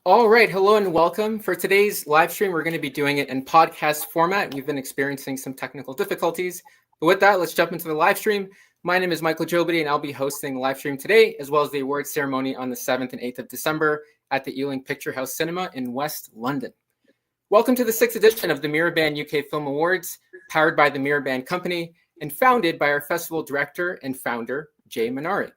All right, hello and welcome. For today's live stream, we're going to be doing it in podcast format. We've been experiencing some technical difficulties. But with that, let's jump into the live stream. My name is Michael Jobity, and I'll be hosting the live stream today, as well as the awards ceremony on the 7th and 8th of December at the Ealing Picture House Cinema in West London. Welcome to the 6th edition of the Mirrorband UK Film Awards, powered by the Mirrorband Company and founded by our festival director and founder, Jay Manari,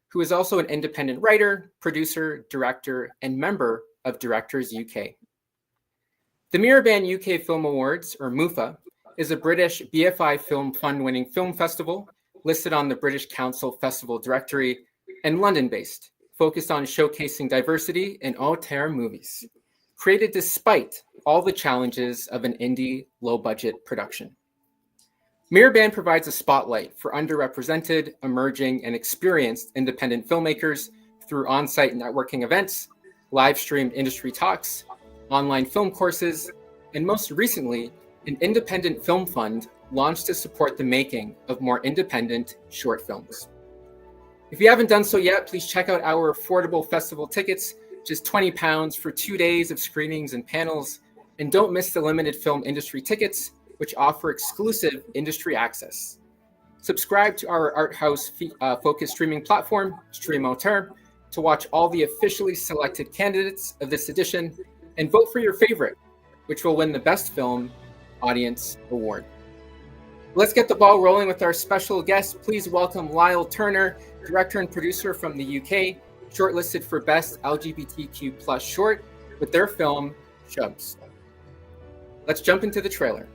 who is also an independent writer, producer, director, and member of Directors UK. The Mirrorband UK Film Awards, or MUFA, is a British BFI Film Fund-winning film festival listed on the British Council Festival Directory and London-based, focused on showcasing diversity in all-terror movies, created despite all the challenges of an indie, low-budget production. Mirrorband provides a spotlight for underrepresented, emerging, and experienced independent filmmakers through on-site networking events, live-streamed industry talks, online film courses, and most recently, an independent film fund launched to support the making of more independent short films. If you haven't done so yet, please check out our affordable festival tickets, just £20 for 2 days of screenings and panels, and don't miss the limited film industry tickets, which offer exclusive industry access. Subscribe to our art house focused streaming platform, Stream Auteur, to watch all the officially selected candidates of this edition and vote for your favorite, which will win the Best Film Audience Award. Let's get the ball rolling with our special guest. Please welcome Lisle Turner, director and producer from the UK, shortlisted for Best LGBTQ plus short with their film, Shoobs. Let's jump into the trailer.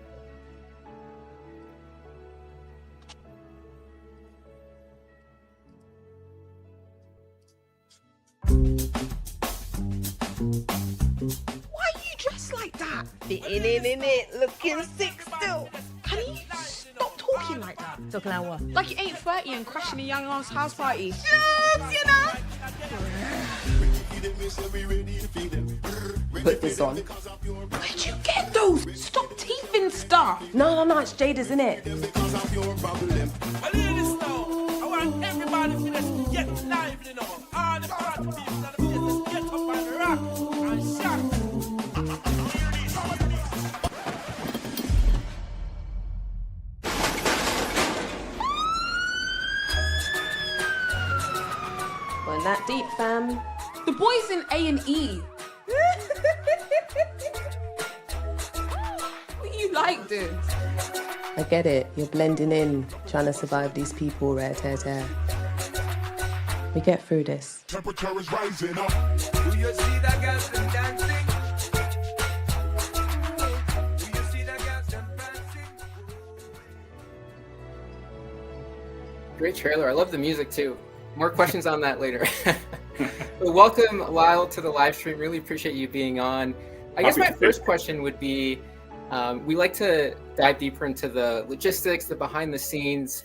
Why are you dressed like that? Fitting in it, looking sick still. Can you stop talking like that? Talking like what? Like you ain't 30 and crashing a young ass house party. Shoobs, you know? Put this on. Where'd you get those? Stop teething stuff. No, it's Jada's, isn't it? Well, hear this now. I want everybody to just get live, you know. All the party people and the business get up and rock and shout. We're that deep, fam. The boys in A&E. What you like, dude? I get it. You're blending in, trying to survive these people, rare tear tear. We get through this. Temperature is rising up. Do you see that girls them dancing? Do you see that girls them dancing? Great trailer. I love the music too. More questions on that later. But welcome, Lisle, to the live stream. Really appreciate you being on. I guess my first question would be, we like to dive deeper into the logistics, the behind the scenes.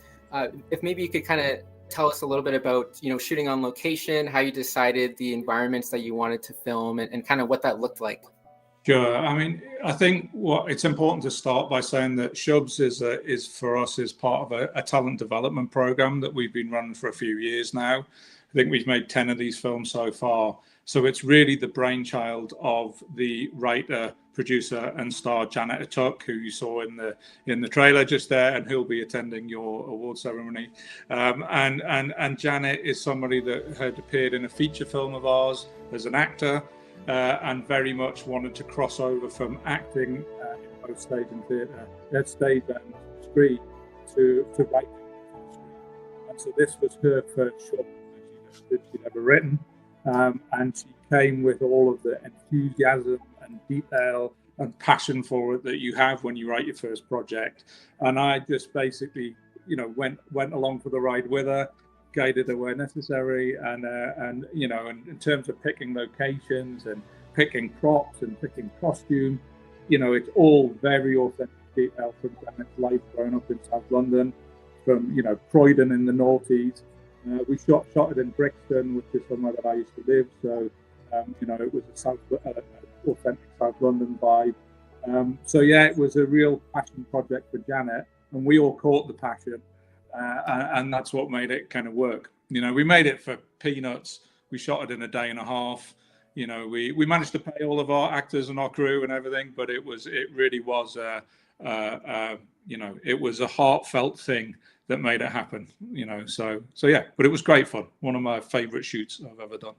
If maybe you could kind of tell us a little bit about, shooting on location, how you decided the environments that you wanted to film and kind of what that looked like. Sure. I mean, I think it's important to start by saying that Shoobs is for us is part of a talent development program that we've been running for a few years now. I think we've made 10 of these films so far. So it's really the brainchild of the writer, producer, and star Janet Atuk, who you saw in the trailer just there, and who'll be attending your award ceremony. And Janet is somebody that had appeared in a feature film of ours as an actor, and very much wanted to cross over from acting in both stage and stage and screen to writing. And so this was her first short that she'd ever written. And she came with all of the enthusiasm and detail and passion for it that you have when you write your first project. And I just basically, went along for the ride with her, guided her where necessary, and in terms of picking locations and picking props and picking costume, it's all very authentic detail from Janet's life growing up in South London, from Croydon in the noughties. We shot it in Brixton, which is somewhere that I used to live. So, it was a authentic South London vibe. It was a real passion project for Janet, and we all caught the passion, and that's what made it kind of work. We made it for peanuts. We shot it in a day and a half. We managed to pay all of our actors and our crew and everything, but it really was it was a heartfelt thing that made it happen. So yeah, but it was great fun. One of my favorite shoots I've ever done.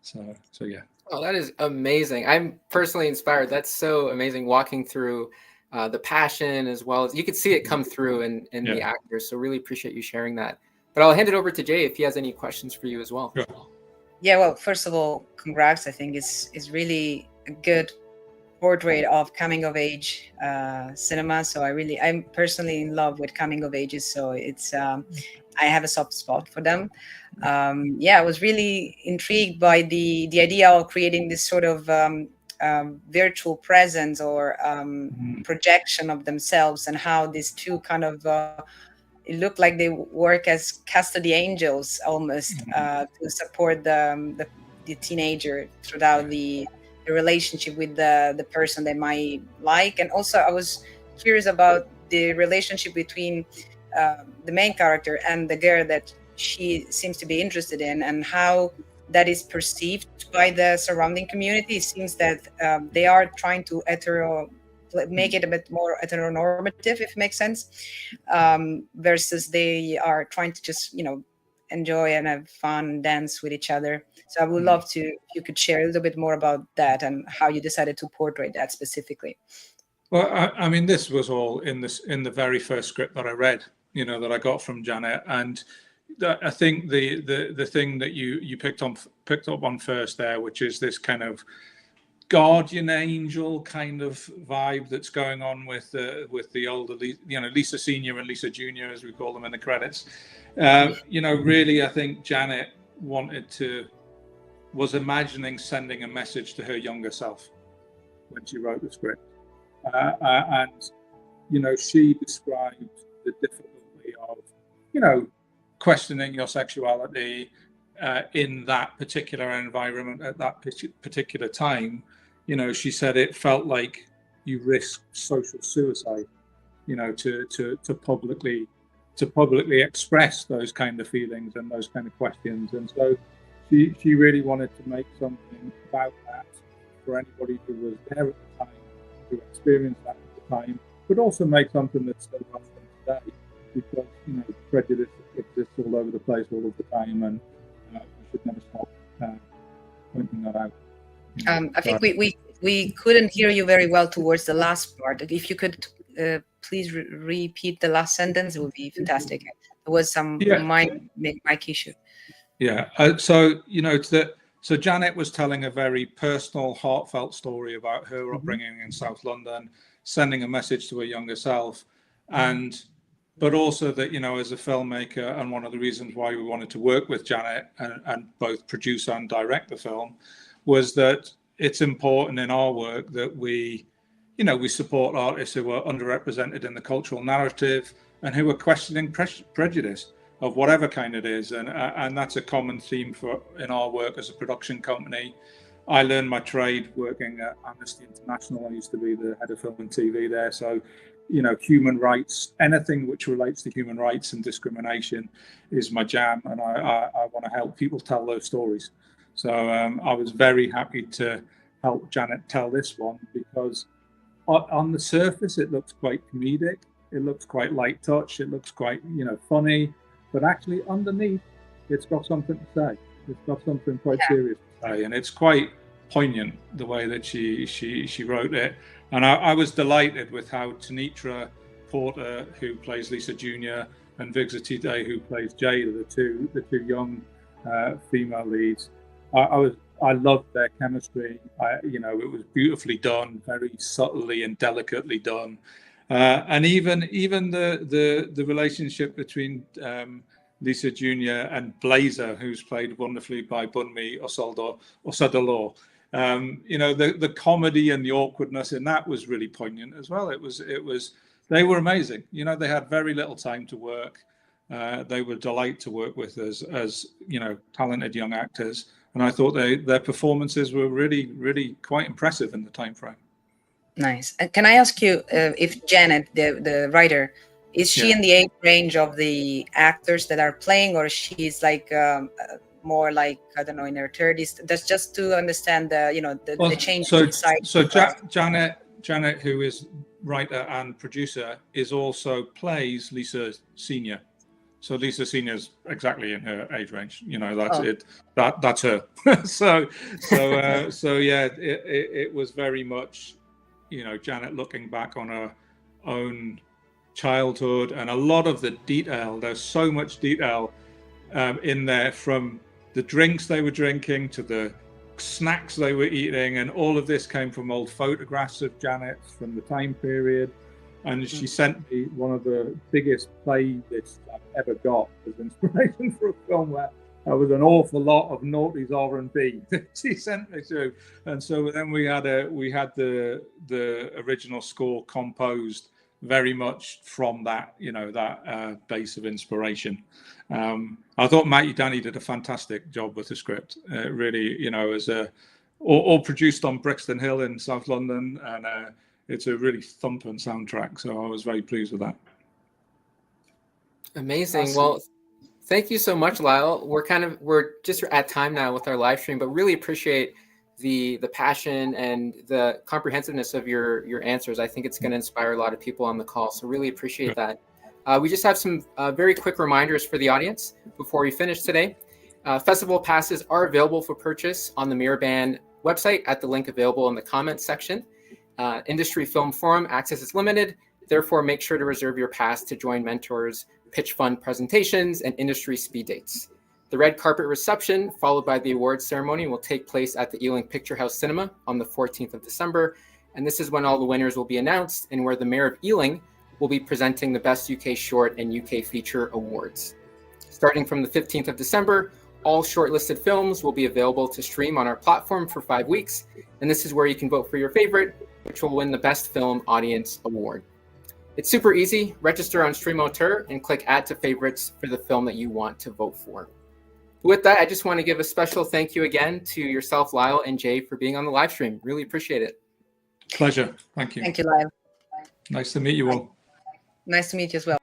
So yeah. Oh, that is amazing. I'm personally inspired. That's so amazing, walking through the passion, as well as you could see it come through in the actors. So really appreciate you sharing that. But I'll hand it over to Jay if he has any questions for you as well. Sure. Yeah, well, first of all, congrats. I think it's really a good portrait of coming of age cinema. So I'm personally in love with coming of ages. So it's I have a soft spot for them. I was really intrigued by the idea of creating this sort of virtual presence or projection of themselves, and how these two kind of it looked like they work as custody angels almost to support the teenager throughout the relationship with the person they might like. And also I was curious about the relationship between the main character and the girl that she seems to be interested in, and how that is perceived by the surrounding community. It seems that they are trying to make it a bit more heteronormative, if it makes sense, versus they are trying to just enjoy and have fun, dance with each other. So I would love to, if you could share a little bit more about that and how you decided to portray that specifically. Well, I mean, this was all in the very first script that I read, that I got from Janet, and I think the thing that you picked up on first there, which is this kind of guardian angel kind of vibe that's going on with the older, Lisa Senior and Lisa Junior, as we call them in the credits. Really, I think Janet was imagining sending a message to her younger self when she wrote the script. And she described the difficulty of, questioning your sexuality in that particular environment at that particular time. She said it felt like you risked social suicide, to publicly express those kind of feelings and those kind of questions. And so she really wanted to make something about that for anybody who was there at the time, who experienced that at the time, but also make something that's still relevant today, because prejudice exists all over the place all of the time, and we should never stop pointing that out. I think we couldn't hear you very well towards the last part. If you could please repeat the last sentence, it would be fantastic. There was some mic issue. Yeah. So Janet was telling a very personal, heartfelt story about her upbringing in South London, sending a message to her younger self, but also that, as a filmmaker, and one of the reasons why we wanted to work with Janet and both produce and direct the film, was that it's important in our work that we support artists who are underrepresented in the cultural narrative and who are questioning prejudice of whatever kind it is. And that's a common theme in our work as a production company. I learned my trade working at Amnesty International. I used to be the head of film and TV there. So, human rights, anything which relates to human rights and discrimination is my jam. And I want to help people tell those stories. So I was very happy to help Janet tell this one, because on the surface, it looks quite comedic. It looks quite light touch. It looks quite, funny. But actually underneath, it's got something to say. It's got something quite serious to say. And it's quite poignant, the way that she wrote it. And I was delighted with how Tanitra Porter, who plays Lisa Junior, and Vigza Tide, who plays Jade, the two young female leads. I loved their chemistry. It was beautifully done, very subtly and delicately done. And even the relationship between Lisa Junior and Blazer, who's played wonderfully by Bunmi Osadolor. The comedy and the awkwardness in that was really poignant as well. They were amazing. They had very little time to work. They were a delight to work with as talented young actors. And I thought their performances were really, really quite impressive in the time frame. Nice. Can I ask you if Janet, the writer, is she in the age range of the actors that are playing, or she's like more like, I don't know, in her 30s. That's just to understand the change So, in society. so Janet, who is writer and producer, is also plays Lisa Senior. So Lisa Senior is exactly in her age range. That's it. That's her. so yeah, it was very much, Janet looking back on her own childhood, and a lot of the detail. There's so much detail in there, from the drinks they were drinking to the snacks they were eating, and all of this came from old photographs of Janet from the time period. And she sent me one of the biggest playlists I've ever got as inspiration for a film where there was an awful lot of noughties R&B that she sent me through. And so then we had the original score composed very much from that, that base of inspiration. I thought Matty Danny did a fantastic job with the script. Really, as all produced on Brixton Hill in South London, and it's a really thumping soundtrack. So I was very pleased with that. Amazing. Awesome. Well, thank you so much, Lisle. We're just at time now with our live stream, but really appreciate the passion and the comprehensiveness of your answers. I think it's going to inspire a lot of people on the call. So really appreciate that. We just have some very quick reminders for the audience before we finish today. Festival passes are available for purchase on the Miraband website at the link available in the comments section. Industry Film Forum access is limited. Therefore, make sure to reserve your pass to join mentors, pitch fund presentations, and industry speed dates. The red carpet reception, followed by the awards ceremony, will take place at the Ealing Picture House Cinema on the 14th of December. And this is when all the winners will be announced, and where the Mayor of Ealing will be presenting the Best UK Short and UK Feature Awards. Starting from the 15th of December, all shortlisted films will be available to stream on our platform for 5 weeks. And this is where you can vote for your favorite, which will win the Best Film Audience Award. It's super easy. Register on Stream Auteur and click Add to Favorites for the film that you want to vote for. With that, I just want to give a special thank you again to yourself, Lisle, and Jay, for being on the live stream. Really appreciate it. Pleasure. Thank you. Thank you, Lisle. Nice to meet you all. Nice to meet you as well.